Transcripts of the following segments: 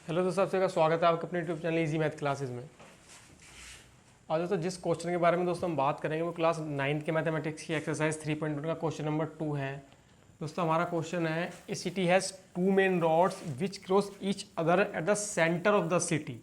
Hello दोस्तों, आप सबका स्वागत है आपके अपने YouTube channel easy math classes में। आज दोस्तों जिस क्वेश्चन के बारे में दोस्तों हम बात करेंगे वो क्लास 9th के मैथमेटिक्स की एक्सरसाइज 3.1 का क्वेश्चन नंबर 2 है। दोस्तों हमारा क्वेश्चन है, a city has two main roads which cross each other at the centre of the city.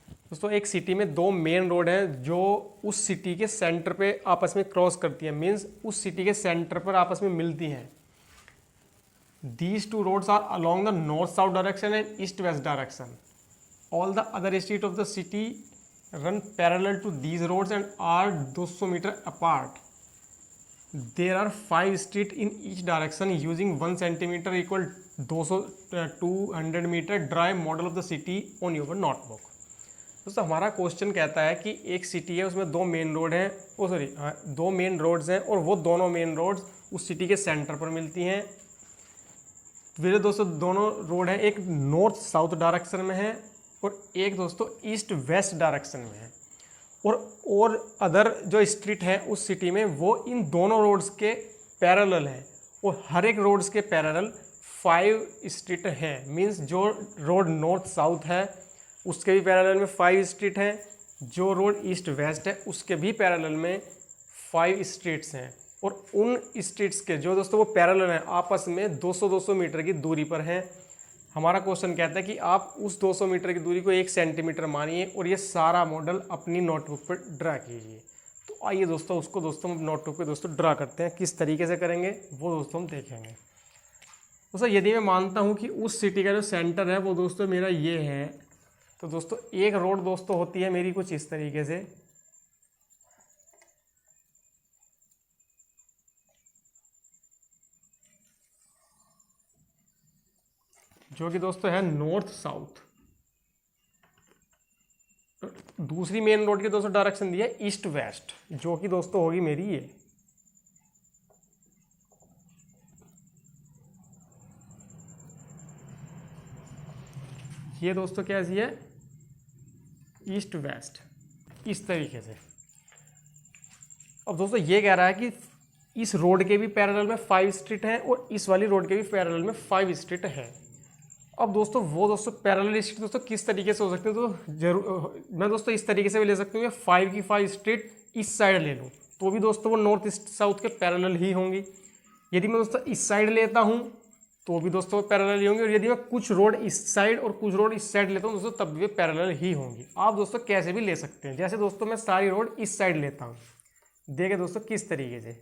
दोस्तों एक सिटी में दो मेन रोड हैं जो उस सिटी के सेंटर पे आपस में क्रॉस करती हैं, मीन्स उस सिटी के सेंटर पर आपस में मिलती हैं। These two roads are along the north-south direction and east-west direction. All the other streets of the city run parallel to these roads and are 200 meters apart. There are 5 streets in each direction using 1 centimeter equal 200 meter. Draw a model of the city on your notebook. दोस्तों हमारा question कहता है कि एक city है, उसमें दो main road हैं, दो मेन रोड्स हैं और वो दोनों मेन रोड्स उस सिटी के सेंटर पर मिलती हैं। मेरे दोस्तों दोनों रोड हैं, एक नॉर्थ साउथ डायरेक्शन में है और एक दोस्तों ईस्ट वेस्ट डायरेक्शन में है। और अदर जो स्ट्रीट है उस सिटी में वो इन दोनों रोड्स के पैरेलल है और हर एक रोड्स के पैरेलल 5 स्ट्रीट है। मींस जो रोड नॉर्थ साउथ है उसके भी पैरेलल में 5 स्ट्रीट हैं, जो रोड ईस्ट वेस्ट है उसके भी पैरेलल में 5 स्ट्रीट्स हैं और उन स्ट्रीट्स के जो दोस्तों वो पैरेलल हैं आपस में 200-200 मीटर की दूरी पर हैं। हमारा क्वेश्चन कहता है कि आप उस 200 मीटर की दूरी को 1 सेंटीमीटर मानिए और ये सारा मॉडल अपनी नोटबुक पर ड्रा कीजिए। तो आइए दोस्तों उसको दोस्तों हम नोटबुक पे दोस्तों ड्रा करते हैं। किस तरीके से करेंगे वो दोस्तों हम देखेंगे। दोस्तों यदि मैं मानता हूँ कि उस सिटी का जो सेंटर है वो दोस्तों मेरा ये है, तो दोस्तों एक रोड दोस्तों होती है मेरी कुछ इस तरीके से, जो कि दोस्तों है नॉर्थ साउथ। दूसरी मेन रोड की दोस्तों डायरेक्शन दी है ईस्ट वेस्ट, जो कि दोस्तों होगी मेरी ये दोस्तों कैसी है, ईस्ट वेस्ट, इस तरीके से। अब दोस्तों ये कह रहा है कि इस रोड के भी पैरेलल में 5 स्ट्रीट हैं और इस वाली रोड के भी पैरेलल में 5 स्ट्रीट है। अब दोस्तों वो दोस्तों पैरेलल स्ट्रीट दोस्तों किस तरीके से हो सकते हैं, तो जरूर मैं दोस्तों इस तरीके से भी ले सकती हूँ, 5 की 5 स्ट्रीट इस साइड ले लूँ तो भी दोस्तों वो नॉर्थ ईस्ट साउथ के पैरेलल ही होंगी। यदि मैं दोस्तों इस साइड लेता हूँ तो भी दोस्तों वो पैरेलल ही होंगी, और यदि मैं कुछ रोड इस साइड और कुछ रोड इस साइड लेता हूँ दोस्तों तब भी वे पैरेलल ही होंगी। आप दोस्तों कैसे भी ले सकते हैं, जैसे दोस्तों मैं सारी रोड इस साइड लेता हूँ, देखिए दोस्तों किस तरीके से।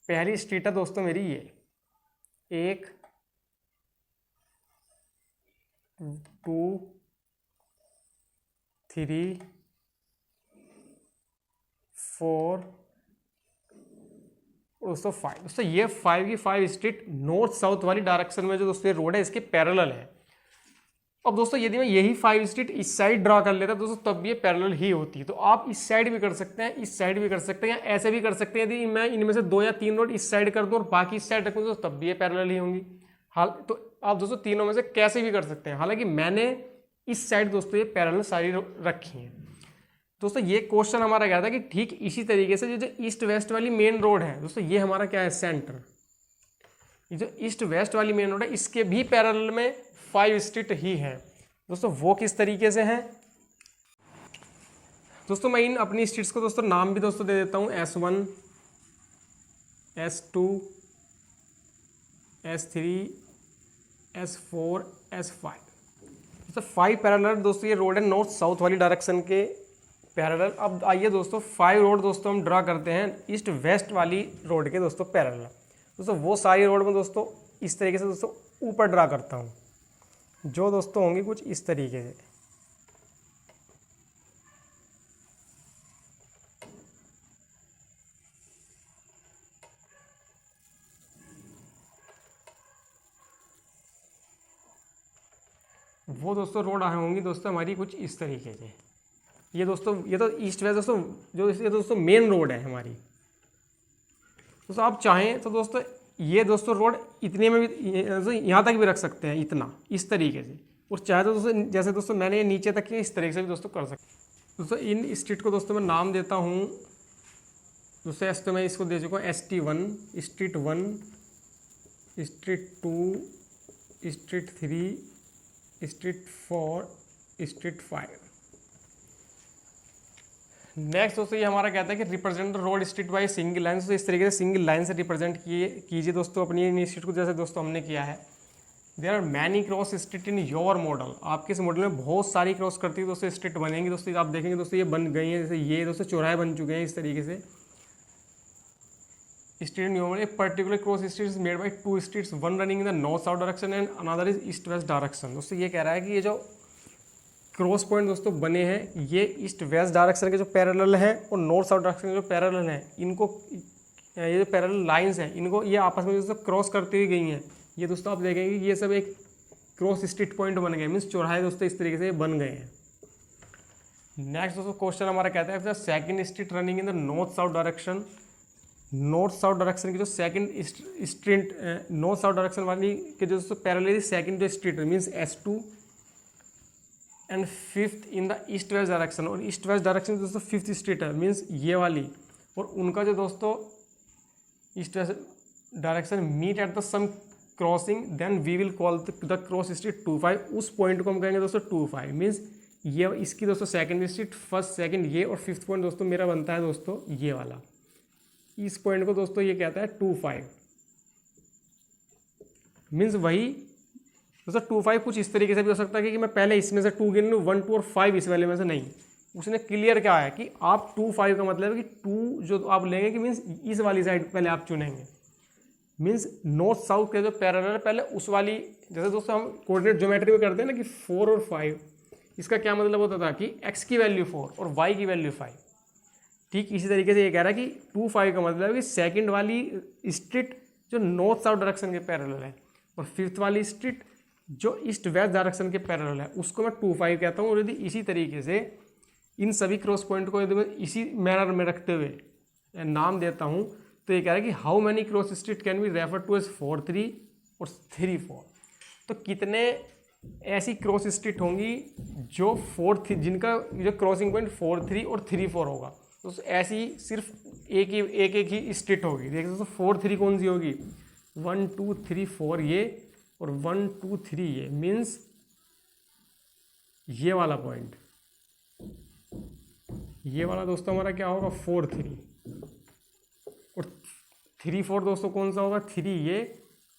पहली स्ट्रीट है दोस्तों मेरी ये 1 2 3 4 दोस्तों 5। दोस्तों ये 5 की 5 स्ट्रीट नॉर्थ साउथ वाली डायरेक्शन में जो दोस्तों ये रोड है इसके पैरेलल है। अब दोस्तों यदि मैं यही 5 स्ट्रीट इस साइड ड्रा कर लेता दोस्तों तब ये पैरेलल ही होती है। तो आप इस साइड भी कर सकते हैं, इस साइड भी कर सकते हैं, या ऐसे भी कर सकते हैं। यदि मैं इनमें से 2 या 3 रोड इस साइड कर दूं और बाकी इस साइड रखूँ तो तब भी ये पैरेलल ही होंगी। हाल तो आप दोस्तों तीनों में से कैसे भी कर सकते हैं, हालांकि मैंने इस साइड दोस्तों ये पैरेलल सारी रखी हैं। दोस्तों ये क्वेश्चन हमारा क्या था कि ठीक इसी तरीके से जो ईस्ट वेस्ट वाली मेन रोड है दोस्तों, ये हमारा क्या है सेंटर, ये जो ईस्ट वेस्ट वाली मेन रोड है इसके भी पैरेलल में 5 स्ट्रीट ही है। दोस्तों वो किस तरीके से हैं, दोस्तों मैं इन अपनी स्ट्रीट्स को दोस्तों नाम भी दोस्तों दे देता हूँ, S1 S2 S3 S4 S5। दोस्तों 5 पैरेलल दोस्तों ये रोड है नॉर्थ साउथ वाली डायरेक्शन के पैरेलल। अब आइए दोस्तों 5 रोड दोस्तों हम ड्रा करते हैं ईस्ट वेस्ट वाली रोड के दोस्तों पैरेलल। दोस्तों वो सारी रोड में दोस्तों इस तरीके से दोस्तों ऊपर ड्रा करता हूँ, जो दोस्तों होंगी कुछ इस तरीके से। वो दोस्तों रोड आए होंगी दोस्तों हमारी कुछ इस तरीके से। ये दोस्तों ये तो ईस्ट वेस्ट दोस्तों जो ये दोस्तों मेन रोड है हमारी। दोस्तों आप चाहें तो दोस्तों ये दोस्तों रोड इतने में भी यहाँ तक भी रख सकते हैं, इतना इस तरीके से, और चाहे तो दोस्तों जैसे दोस्तों मैंने ये नीचे तक इस तरीके से भी दोस्तों कर सकते हैं। दोस्तों इन स्ट्रीट को दोस्तों मैं नाम देता हूँ, दोस्तों तो मैं इसको दे चुका हूँ ST1 street 1 street 2 street 3 street 4, street 5। Next दोस्तों ये हमारा कहता है कि represent the road street by single line. तो इस तरीके से सिंगल लाइन से रिप्रेजेंट कीजिए दोस्तों अपनी स्ट्रीट को, जैसे दोस्तों हमने किया है। There are many cross street in your model. आपके इस मॉडल में बहुत सारी क्रॉस करती है दोस्तों स्ट्रीट बनेंगी दोस्तों। आप देखेंगे दोस्तों ये बन गई हैं, जैसे ये दोस्तों चौराहे बन चुके हैं इस तरीके से। स्ट्रीट इन योर मॉडल, एक particular cross street is made by 2 streets, one running in the north south direction and another is east west direction. दोस्तों ये कह रहा है कि ये जो क्रॉस पॉइंट दोस्तों बने हैं ये ईस्ट वेस्ट डायरेक्शन के जो पैरेलल हैं और नॉर्थ साउथ डायरेक्शन के जो पैरेलल हैं, इनको ये जो पैरेलल लाइंस हैं इनको ये आपस में दोस्तों क्रॉस करती हुई गई हैं। ये दोस्तों आप देखेंगे ये सब एक क्रॉस स्ट्रीट पॉइंट बन गए, मीन्स चौराहे दोस्तों इस तरीके से बन गए हैं। नेक्स्ट दोस्तों क्वेश्चन हमारा कहता है second street running in the north south direction. North south direction की जो second street north south direction वाली के जो दोस्तों पैरेलल सेकंड जो street means S2 and fifth in the east west direction, और ईस्ट वेस्ट डायरेक्शन दोस्तों fifth street है मीन्स ये वाली, और उनका जो दोस्तों east west direction meet at the some crossing, then we will call the cross street 2-5। उस पॉइंट को हम कहेंगे दोस्तों 2-5 मीन्स ये इसकी दोस्तों सेकंड स्ट्रीट, फर्स्ट सेकंड ये, और फिफ्थ पॉइंट दोस्तों मेरा बनता है दोस्तों ये वाला। इस पॉइंट को दोस्तों ये कहता है 2-5 मीन्स वही दोस्तों 2-5 कुछ इस तरीके से भी हो सकता है कि मैं पहले इसमें से 2 गिन लूँ, 1, 2 और 5 इस वाले में से नहीं। उसने क्लियर क्या है कि आप 2-5 का मतलब है कि 2 जो आप लेंगे कि मीन्स इस वाली साइड पहले आप चुनेंगे, मीन्स नॉर्थ साउथ के जो पैरेलल है पहले उस वाली, जैसे दोस्तों हम कोऑर्डिनेट ज्योमेट्री में करते हैं ना कि 4 और 5, इसका क्या मतलब होता था कि x की वैल्यू 4 और y की वैल्यू 5। ठीक इसी तरीके से ये कह रहा है कि 2-5 का मतलब है कि सेकंड वाली स्ट्रीट जो नॉर्थ साउथ डायरेक्शन के पैरेलल है, और फिफ्थ वाली स्ट्रीट जो ईस्ट वेस्ट डायरेक्शन के पैरेलल है उसको मैं 2-5 कहता हूँ। और यदि इसी तरीके से इन सभी क्रॉस पॉइंट को यदि मैं इसी मैनर में रखते हुए नाम देता हूँ तो ये कह रहा है कि how many cross street can be refer to as 4-3 और 3-4। तो कितने ऐसी क्रॉस स्ट्रीट होंगी जो 4-3 जिनका जो क्रॉसिंग पॉइंट 4-3 और 3-4 होगा। तो ऐसी सिर्फ एक ही स्ट्रीट होगी। देखिए दोस्तों 4-3 कौन सी होगी, 1, 2, 3, 4 ये, और 1, 2, 3 ये, मीन्स ये वाला पॉइंट, ये वाला दोस्तों हमारा क्या होगा 4-3, और 3-4 दोस्तों कौन सा होगा 3 ये,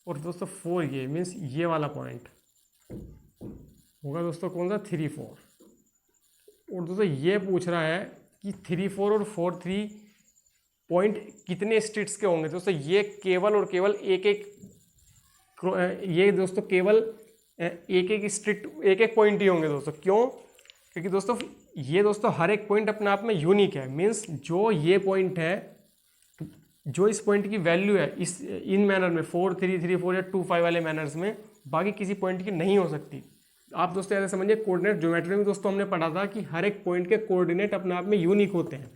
और दोस्तों 4 ये, मीन्स ये वाला पॉइंट होगा दोस्तों कौन सा 3-4। और दोस्तों ये पूछ रहा है कि 3-4 और 4-3 पॉइंट कितने स्ट्रीट्स के होंगे। दोस्तों ये केवल और केवल ये दोस्तों केवल एक स्ट्रीट एक पॉइंट ही होंगे दोस्तों। क्यों? क्योंकि दोस्तों ये दोस्तों हर एक पॉइंट अपने आप में यूनिक है, मीन्स जो ये पॉइंट है, जो इस पॉइंट की वैल्यू है इस इन मैनर में 4-3, 3-4 या 2-5 वाले मैनर्स में, बाकी किसी पॉइंट की नहीं हो सकती। आप दोस्तों ऐसे समझिए कोऑर्डिनेट ज्योमेट्री में दोस्तों हमने पढ़ा था कि हर एक पॉइंट के कोऑर्डिनेट अपने आप में यूनिक होते हैं।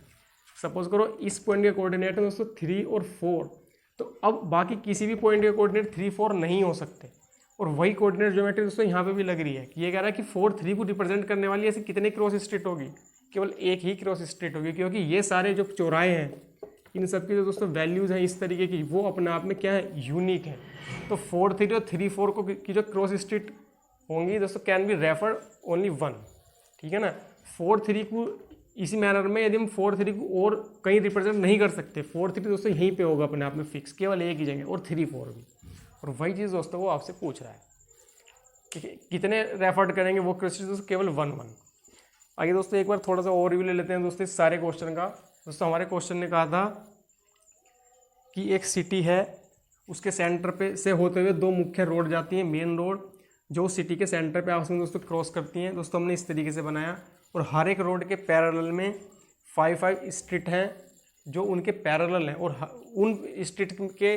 सपोज करो इस पॉइंट के कोऑर्डिनेट है दोस्तों 3 और 4, तो अब बाकी किसी भी पॉइंट के कोऑर्डिनेट 3-4 नहीं हो सकते। और वही कोऑर्डिनेट ज्योमेट्री दोस्तों यहाँ पे भी लग रही है कि ये कह रहा है कि 4-3 को रिप्रेजेंट करने वाली ऐसी कितने क्रॉस स्ट्रीट होगी, केवल एक ही क्रॉस स्ट्रीट होगी, क्योंकि ये सारे जो चौराहे हैं इन सब की जो दोस्तों वैल्यूज हैं इस तरीके की, वो अपने आप में क्या है यूनिक है। तो 4-3 और 3-4 को की जो क्रॉस स्ट्रीट होंगी दोस्तों कैन बी रेफर ओनली 1, ठीक है ना। 4-3 को इसी मैनर में यदि हम 4-3 को और कहीं रिप्रेजेंट नहीं कर सकते, 4-3 दोस्तों यहीं पे होगा अपने आप में फिक्स, केवल एक ही जगह, और 3-4 भी। और वही चीज़ दोस्तों वो आपसे पूछ रहा है ठीक है, कितने रेफर करेंगे वो क्वेश्चन दोस्तों केवल 1-1। आगे दोस्तों एक बार थोड़ा सा ओवरव्यू ले लेते हैं दोस्तों इस सारे क्वेश्चन का। दोस्तों हमारे क्वेश्चन ने कहा था कि एक सिटी है, उसके सेंटर पे से होते हुए 2 मुख्य रोड जाती हैं, मेन रोड जो सिटी के सेंटर पे आपस में दोस्तों क्रॉस करती हैं। दोस्तों हमने इस तरीके से बनाया, और हर एक रोड के पैरेलल में 5 स्ट्रीट हैं जो उनके पैरेलल हैं, और उन स्ट्रीट के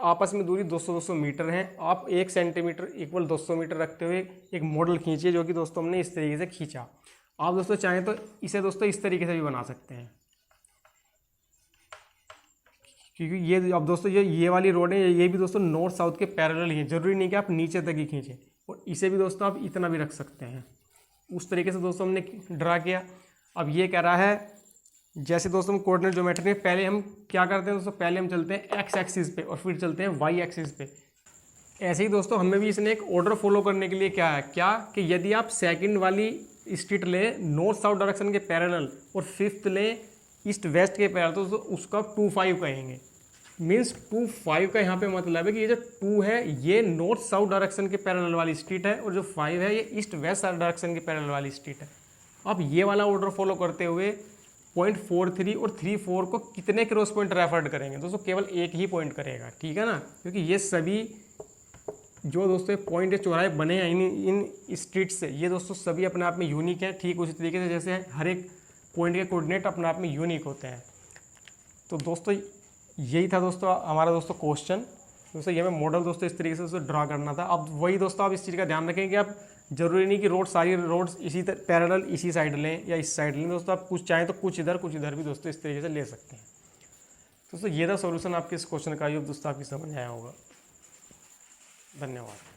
आपस में दूरी 200-200 मीटर हैं। आप 1 सेंटीमीटर इक्वल 200 मीटर रखते हुए एक मॉडल खींचिए, जो कि दोस्तों हमने इस तरीके से खींचा। आप दोस्तों चाहें तो इसे दोस्तों इस तरीके से भी बना सकते हैं, क्योंकि ये अब दोस्तों ये वाली रोड है, ये भी दोस्तों नॉर्थ साउथ के पैरेलल ही है, जरूरी नहीं कि आप नीचे तक ही खींचें। और इसे भी दोस्तों आप इतना भी रख सकते हैं। उस तरीके से दोस्तों हमने ड्रा किया। अब ये कह रहा है जैसे दोस्तों हम कोऑर्डिनेट ज्योमेट्री में पहले हम क्या करते हैं दोस्तों, पहले हम चलते हैं एक्स एक्सिस पे और फिर चलते हैं वाई एक्सिस पे। ऐसे ही दोस्तों हमें भी इसने एक ऑर्डर फॉलो करने के लिए क्या है, क्या कि यदि आप सेकंड वाली स्ट्रीट ले नॉर्थ साउथ डायरेक्शन के पैरेलल और फिफ्थ ले ईस्ट वेस्ट के पैरेलल, तो उसका 2-5 कहेंगे। मीन्स 2-5 का यहाँ पे मतलब है कि ये जो 2 है ये नॉर्थ साउथ डायरेक्शन के पैरेलल वाली स्ट्रीट है, और जो 5 है ये ईस्ट वेस्ट डायरेक्शन के पैरेलल वाली स्ट्रीट है। आप ये वाला ऑर्डर फॉलो करते हुए पॉइंट 43 और 34 को कितने क्रॉस पॉइंट रेफर्ड करेंगे दोस्तों, केवल एक ही पॉइंट करेगा, ठीक है ना, क्योंकि ये सभी जो दोस्तों पॉइंट या चौराहे बने हैं इन स्ट्रीट से, ये दोस्तों सभी अपने आप में यूनिक हैं, ठीक उसी तरीके से जैसे हर एक पॉइंट के कोऑर्डिनेट अपने आप में यूनिक होते हैं। तो दोस्तों यही था दोस्तों हमारा दोस्तों क्वेश्चन। दोस्तों ये हमें मॉडल दोस्तों इस तरीके से दोस्तों ड्रा करना था। अब वही दोस्तों आप इस चीज़ का ध्यान रखें कि आप जरूरी नहीं कि रोड सारी रोड्स इसी पैरेलल इसी साइड लें या इस साइड लें दोस्तों, आप कुछ चाहें तो कुछ इधर भी दोस्तों इस तरीके से ले सकते हैं। दोस्तों ये था सॉल्यूशन आपके इस क्वेश्चन का। ये दोस्तों आपकी समझ आया होगा। धन्यवाद।